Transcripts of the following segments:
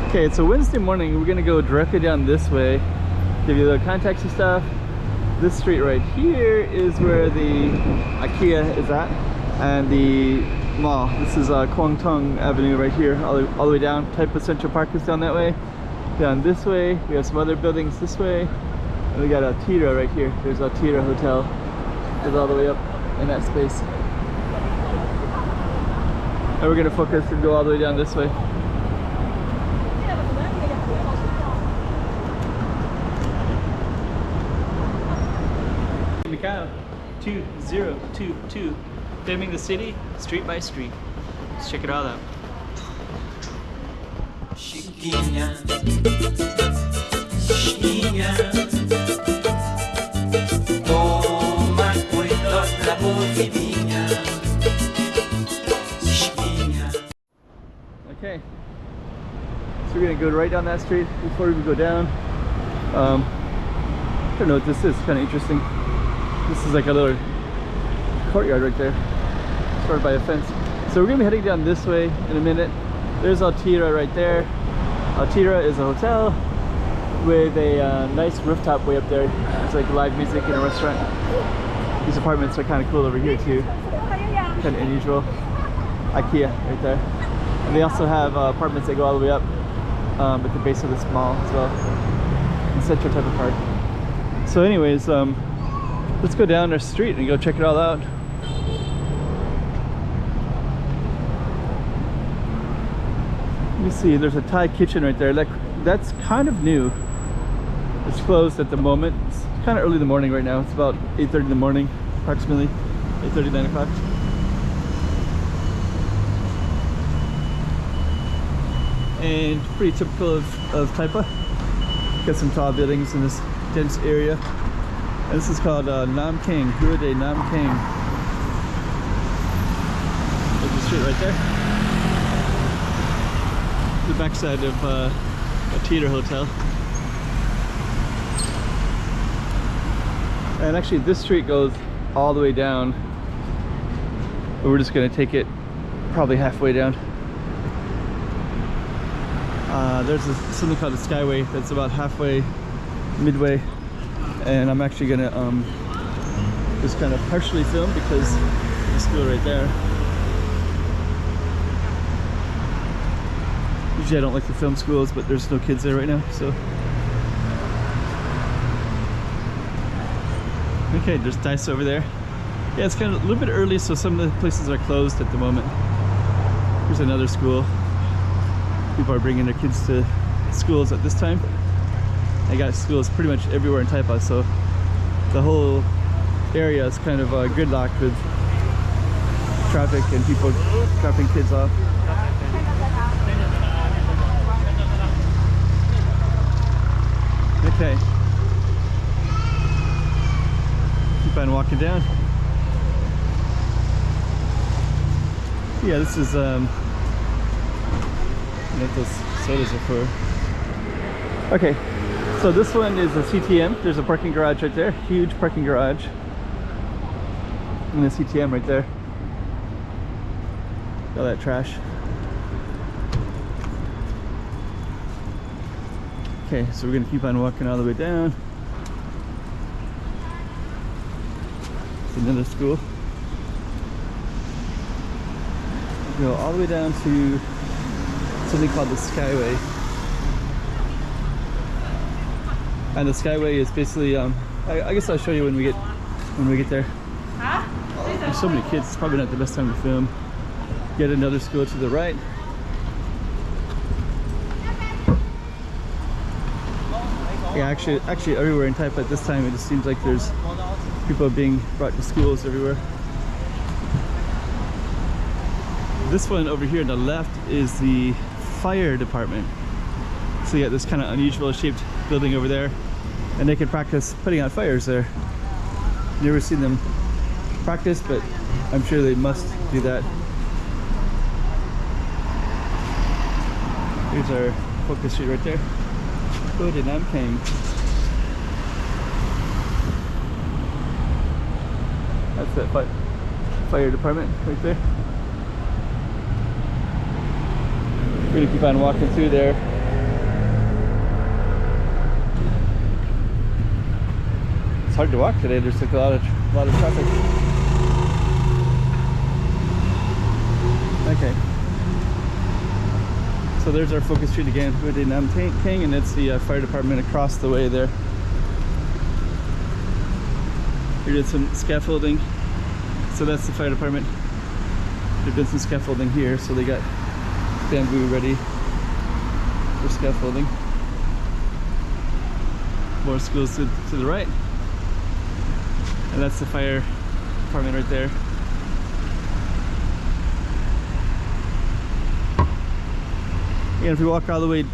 Okay, it's a Wednesday morning. We're gonna go directly down this way, give you the contacts and stuff. This street right here is where the IKEA is at, and the mall. This is Kwang Tung Avenue right here, all the way down. Taipa Central Park is down that way. Down this way, we have some other buildings this way, and we got a Tira right here. There's a Tira hotel. Goes all the way up in that space. And we're gonna focus and go all the way down this way. Macau 2022, filming the city street by street. Let's check it all out. Chiquinha, chiquinha, toma cuidado da boquinha, chiquinha. Okay, so we're gonna go right down that street. Before we go down, I don't know what this is. Kind of interesting. This is like a little courtyard right there, surrounded by a fence. So we're gonna be heading down this way in a minute. There's Altira right there. Altira is a hotel with a nice rooftop way up there. It's like live music in a restaurant. These apartments are kind of cool over here too. Kind of unusual. IKEA right there. And they also have apartments that go all the way up at the base of this mall as well, in Central Taipa Park. So anyways, let's go down our street and go check it all out. Let me see, there's a Thai kitchen right there. That's kind of new. It's closed at the moment. It's kind of early in the morning right now. It's about 8:30 in the morning, approximately 8:30, 9 o'clock. And pretty typical of Taipa. Got some tall buildings in this dense area. And this is called Nam Keng, Rua de Nam Keng. There's the street right there. The backside of a theater hotel. And actually this street goes all the way down, but we're just gonna take it probably halfway down. There's something called the Skyway that's about halfway, midway. And I'm actually gonna just kind of partially film because there's a school right there. Usually I don't like to film schools, but there's no kids there right now, so. Okay, there's dice over there. Yeah, it's kind of a little bit early, so some of the places are closed at the moment. Here's another school. People are bringing their kids to schools at this time. I got schools pretty much everywhere in Taipa, so the whole area is kind of gridlocked with traffic and people dropping kids off. Okay. Keep on walking down. Yeah, this is what those sodas are for. Okay. So this one is a CTM. There's a parking garage right there, huge parking garage. And a CTM right there. All that trash. Okay, so we're gonna keep on walking all the way down. It's another school. Go all the way down to something called the Skyway. And the Skyway is basically, I guess I'll show you when we get there. There's so many kids, it's probably not the best time to film. Yet another school to the right. Yeah, actually everywhere in Taipa at this time, it just seems like there's people being brought to schools everywhere. This one over here on the left is the fire department. So you got this kind of unusual shaped building over there, and they can practice putting out fires there. Never seen them practice, but I'm sure they must do that. Here's our focus street right there. Rua de Nam Keng. That's that fire department right there. We're gonna keep on walking through there. hard to walk today. There's like a lot of traffic. Okay. So there's our focus street again, Rua de Nam Keng, and it's the fire department across the way there. We did some scaffolding. So that's the fire department. They've done some scaffolding here, so they got bamboo ready for scaffolding. More schools to the right. And that's the fire department right there. And if you walk all the way,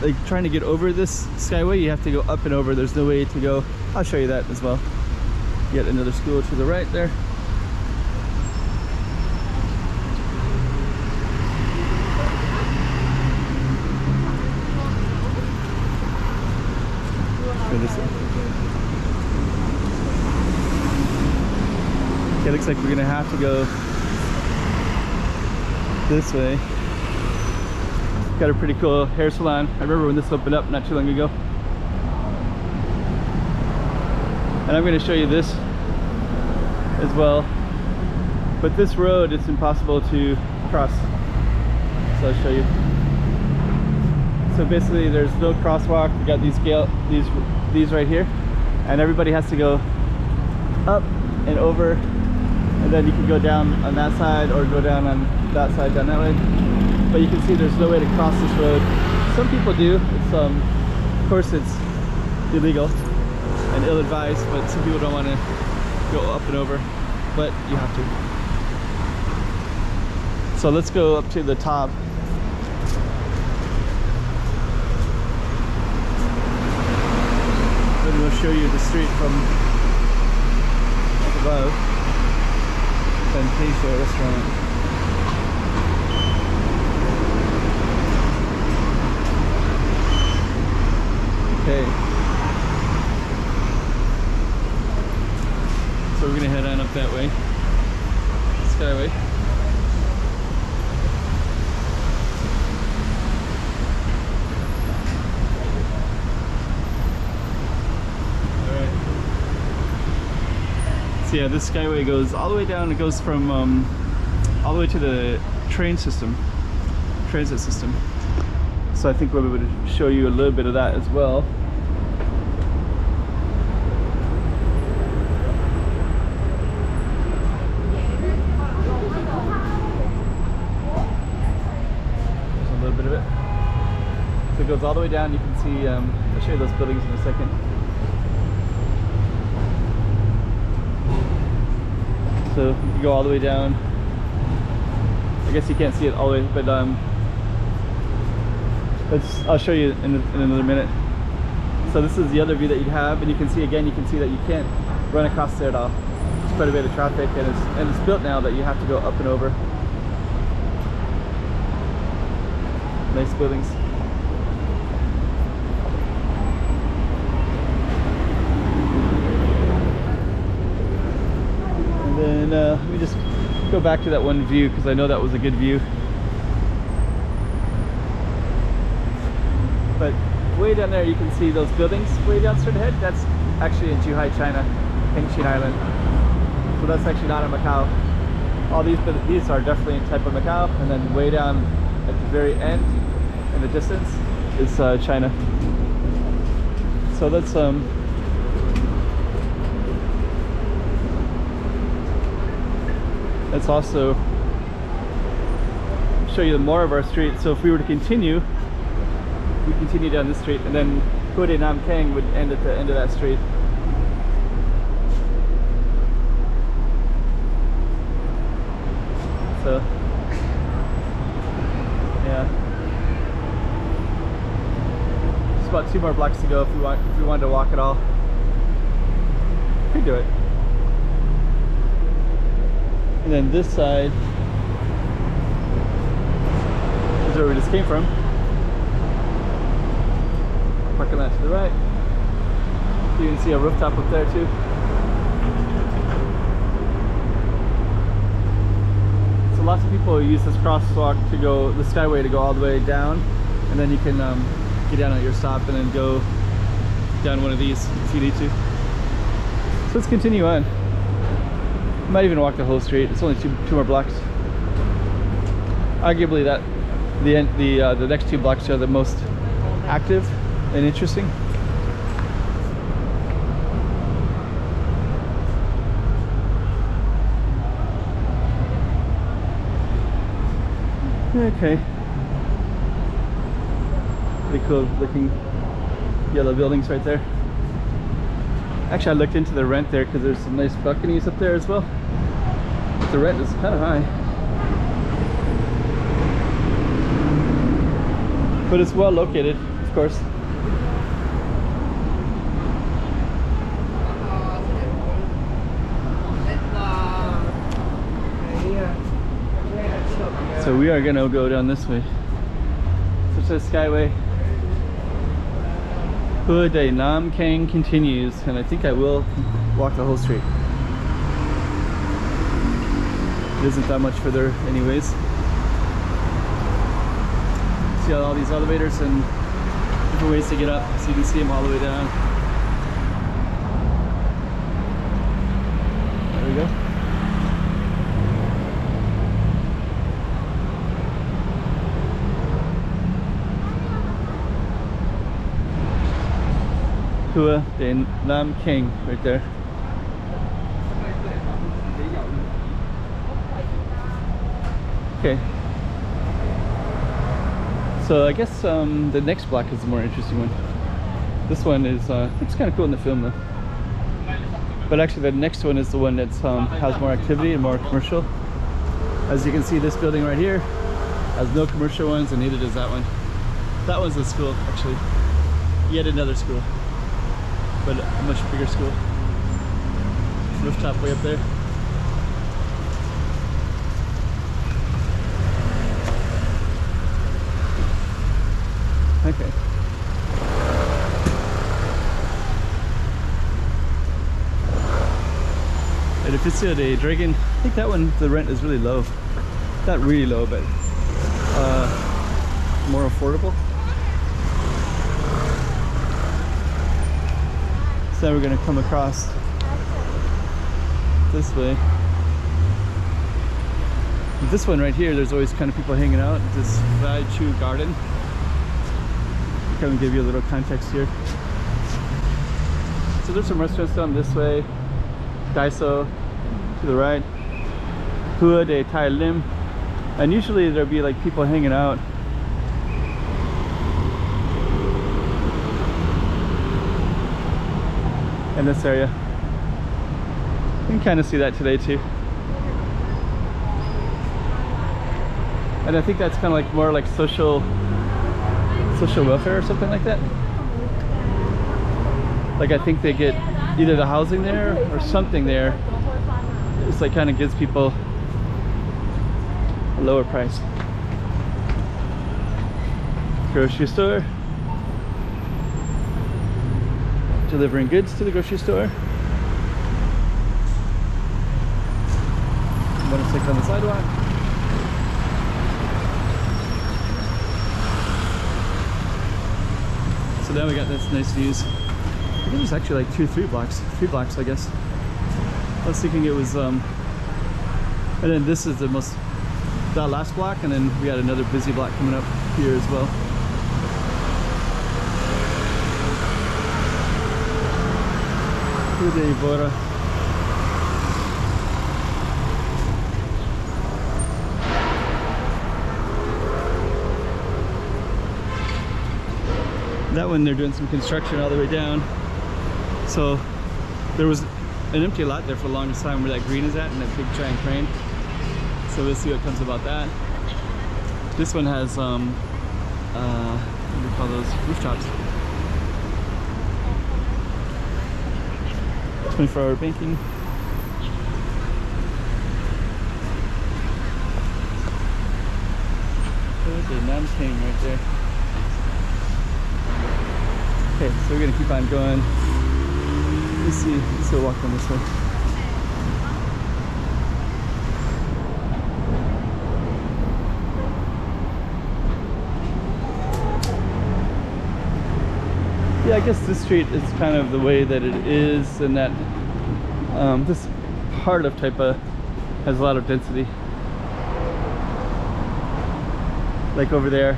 like trying to get over this skyway, you have to go up and over. There's no way to go. I'll show you that as well. Yet another school to the right there. Okay, looks like we're gonna have to go this way. Got a pretty cool hair salon. I remember when this opened up not too long ago. And I'm going to show you this as well. But this road, it's impossible to cross. So I'll show you. So basically there's no crosswalk. We got these right here. And everybody has to go up and over. And then you can go down on that side or go down on that side, down that way. But you can see there's no way to cross this road. Some people do. It's of course it's illegal and ill-advised, but some people don't want to go up and over, but you have to. So let's go up to the top. Then we'll show you the street from up above. Fantasia restaurant. Okay. So we're gonna head on up that way. Skyway. Alright. So yeah, this skyway goes all the way down. It goes from all the way to the transit system. So I think we would show you a little bit of that as well. There's a little bit of it. So it goes all the way down. You can see, I'll show you those buildings in a second. So you can go all the way down. I guess you can't see it all the way, but I'll show you in another minute. So this is the other view that you'd have, and you can see again, you can see that you can't run across there at all. There's quite a bit of traffic, and it's built now that you have to go up and over. Nice buildings. And then let me just go back to that one view because I know that was a good view. But way down there you can see those buildings way down straight ahead. That's actually in Zhuhai, China, Hengqin Island. So that's actually not in Macau. All these are definitely in Taipa, Macau, and then way down at the very end in the distance is China. So that's also show you more of our street. So if we were to continue, we continue down this street, and then Rua de Nam Keng would end at the end of that street. So yeah, just about 2 more blocks to go if we wanted to walk at all. Could do it. And then this side is where we just came from. Parking lot to the right. You can see a rooftop up there too. So lots of people use this crosswalk to go, the skyway to go all the way down, and then you can get down at your stop and then go down one of these if you need to. So let's continue on. Might even walk the whole street. It's only two more blocks. Arguably, that the next 2 blocks are the most active and interesting. Okay. Pretty cool looking yellow buildings right there. Actually, I looked into the rent there because there's some nice balconies up there as well. But the rent is kind of high. But it's well located, of course. So we are gonna go down this way. So it says Skyway. Rua de Nam Keng continues, and I think I will walk the whole street. It isn't that much further anyways. See all these elevators and different ways to get up, so you can see them all the way down. There we go. Rua de Nam Keng right there. Okay. So I guess the next block is the more interesting one. This one is it's kind of cool in the film though. But actually the next one is the one that has more activity and more commercial. As you can see, this building right here has no commercial ones, and neither does that one. That one's a school, actually. Yet another school. But a much bigger school. Rooftop way up there. Okay. And if it's a Dragon, I think that one, the rent is really low. Not really low, but more affordable. So now we're going to come across this way. This one right here, there's always kind of people hanging out. This Chu garden. Kind of give you a little context here. So there's some restaurants down this way. Daiso to the right. Rua de Tai Lim. And usually there'll be like people hanging out. In this area. You can kind of see that today too. And I think that's kind of like more like social welfare or something like that. Like I think they get either the housing there or something there. It's like kind of gives people a lower price. Grocery store. Delivering goods to the grocery store. Motorcycle on the sidewalk. So now we got this nice views. I think it was actually like 3 blocks I guess. I was thinking it was and then this is that last block, and then we had another busy block coming up here as well. Bora. That one they're doing some construction all the way down. So there was an empty lot there for the longest time where that green is at, and that big giant crane. So we'll see what comes about that. This one has what do we call those? Rooftops. 24-hour banking. Rua de Nam Keng right there. Okay, so we're gonna keep on going. Let's go walk on this way. Yeah, I guess this street is kind of the way that it is, and that This part of Taipa has a lot of density. Like over there,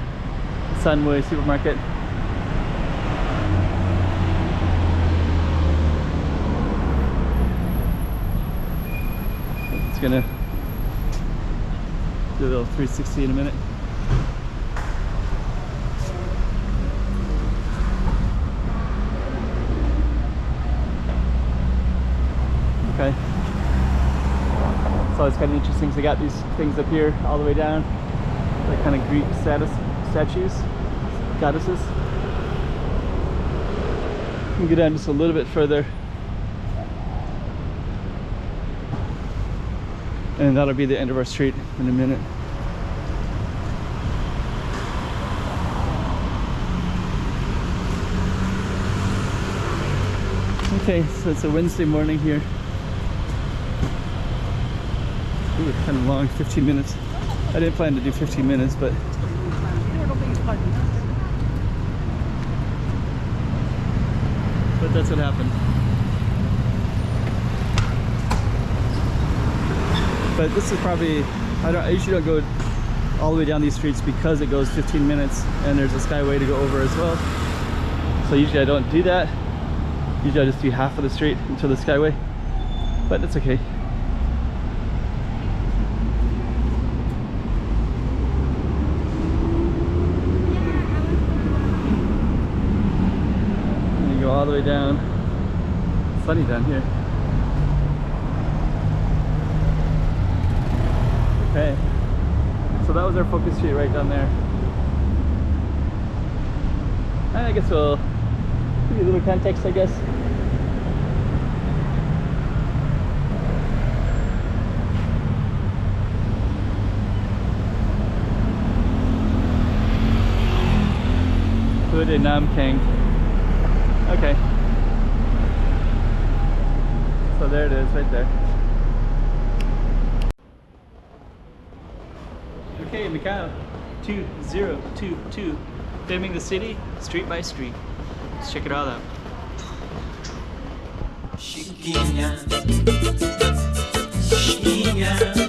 Sunway supermarket. It's gonna do a little 360 in a minute. Okay. So it's kind of interesting. So they got these things up here all the way down, like kind of Greek statues, goddesses. We can go down just a little bit further, and that'll be the end of our street in a minute. Okay, so it's a Wednesday morning here. Ooh, it's kind of long, 15 minutes. I didn't plan to do 15 minutes, but that's what happened. But this is probably, I usually don't go all the way down these streets because it goes 15 minutes and there's a skyway to go over as well. So usually I don't do that. Usually I just do half of the street until the skyway, but that's okay. And you go all the way down. It's sunny down here. Okay, so that was our focus street right down there. And I guess we'll give you a little context, I guess. Rua de Nam Keng. Okay. So there it is, right there. Okay, Macau 2022. Filming the city, street by street. Let's check it all out. Chiquinha, Chiquinha.